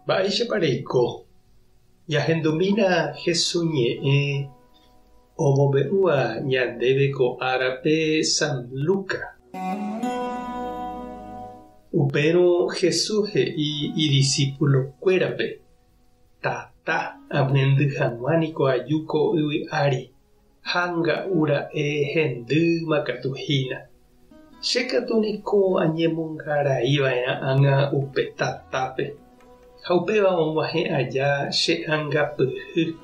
Baixa pareiko. Yahendumina Jesuñe omobeua ñandéveko árape San Luca. Upéro Jesús y discípulo cuérape. Tata amendu hanuániko ayuko uy ari. Hanga ura hendu makatuhina. Shekatuniko añemungara ivaina anga upe tatape. Haupeva onguaje allá she anga pyhy.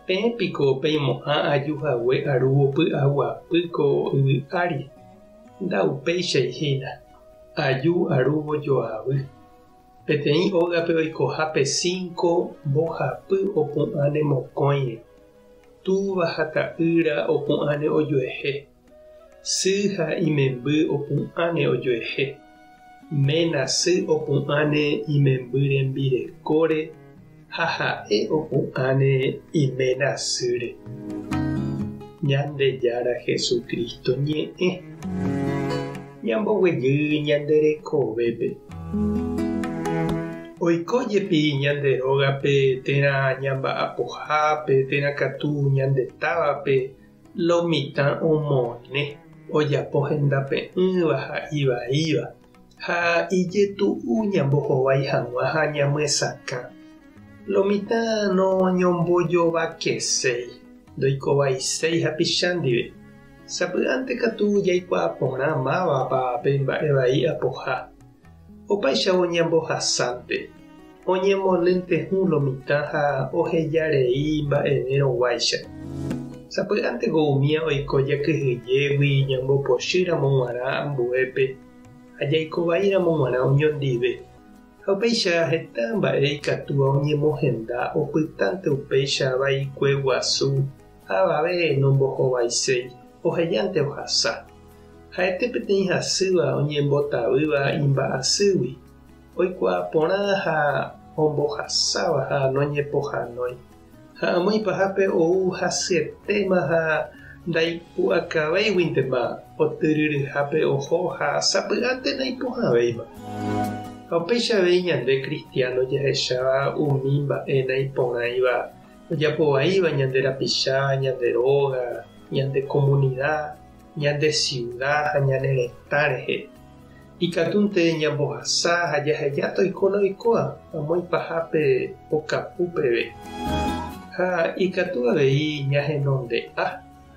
Pépiko peimo'ã ajuhague arúvopy aguapýko yvy ári. Ndaupéichaihína. Aju arúvo joavy. Peteĩ ógape oikoha pe 5 mbohapy opu'ãne mokõire. Túva ha ta'ýra opu'ãne ojoehe. Sy ha imemby opu'ãne ojoehe. Mena sy opu'ãne imemby rembirekóre ha ha'e opu'ãne iména sýre. Ñandejára Jesucristo ñe'ẽ. Ñamboguejy ñanderekovépe. Oikójepi ñanderógape térã ñamba'apohápe térãkatu ñandetávape lomitã omone ojapo hendape'ỹva ha ivaíva. Ha ijetu'u ñambohovái hag̃ua ha ñamyesakã. Lomitã noñombojovakeséi, ndoikovaiséi hapicha ndive. Sapy'ánte katu jaikuaa porã mávapa pe mba'e apoha. Opaichavo ñambohasánte. Oñemolentehũ lomitã ha ohejarei mba'everõguáicha. Sapy'ánteko umíã oiko jakyhyjégui ñambopochýramo g̃uarã ambuépe. Ajaikovaíramo g̃uarã oñondive. Ha upéicha heta mba'e ikatúva oñemohenda opytánte upéicha vaikue guasu avave nombohovaiséi ohejánte ohasa. Ha'ete peteĩ hasýva oñembotavýva imba'asýgui. Oikuaa porã ha ombohasáva ha noñepohanói. Ha amóipahápe ou hasyetéma ha ndaipu'akavéiguintema otyrýryhápe oho ha sapy'ánte naipohavéima. Ha upéichavei ñande cristiano jahecháva umi mba'e naiporãiva ojapovaíva ñande rapicha, ñande róga, ñande comunidad, ñande ciudad ha ñane retã rehe. Ikatúnte ñambohasa ha jahejáta oikóna oikoa amóipahápe okapúpeve. Ha ikatu avei ñahenonde'a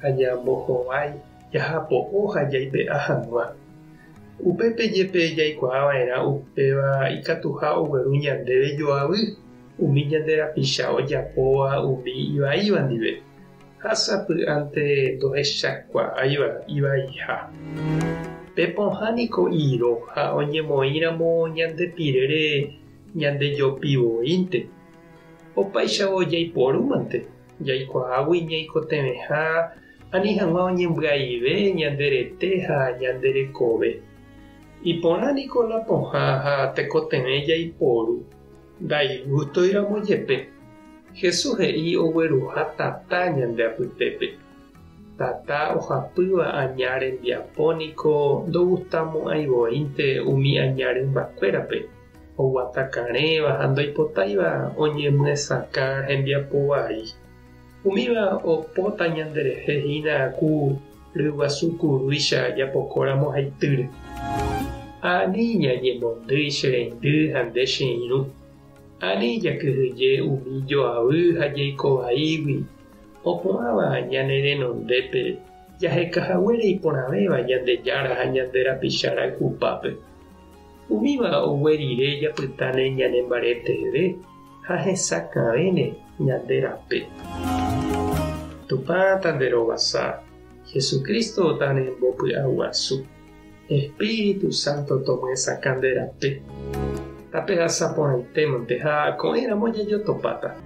ha ñambohovái jahapo'o ha jaipe'a hag̃ua. Upépe jepe jaikuaava'erã upéva ikatuha ogueru ñandéve joavy umi ñande rapicha ojapóva umi ivaíva ndive. Ha sapy'ánte ndohechakuaáiva ivaiha. Pepohániko iro ha oñemoĩramo ñandepirére ñandejopivoínte. Opaichavo jaiporúmante. Jaikuaágui ñaikotevẽha ani hag̃ua oñembyaive ñanderete ha ñanderekove. Iporãniko la pohã ha tekotevẽ jaiporu. Ndaigustoiramo jepe. Jesús he'i ogueruha tata ñandeapytépe. Tata ohapýva aña rembiapóniko ndogustamo'ãivoínte umi aña rembakuérape. Oguatakarẽva ha ndoipotáiva oñemyesakã hembiapo vai. Umíva opóta ñanderehehína ku ryguasukurúicha japokóramo haitýre. Ani ñañemondýi che reindy ha nde che irũ. Ani jakyhyje umi joavy ha jaikovaígui. Opu'ãva ñane renondépe jahekahaguére iporãvéva ñandejára ha ñande rapichára hupápe. Umíva oguerire japytáne ñanembaretére ha hesakãvéne ñande rape. Tupã tanderovasa. Jesucristo tanembopy'aguasu. Espíritu Santo tomyesakãnde rape. Tape hasaporãitémante ha ko'ẽramo jajotopáta.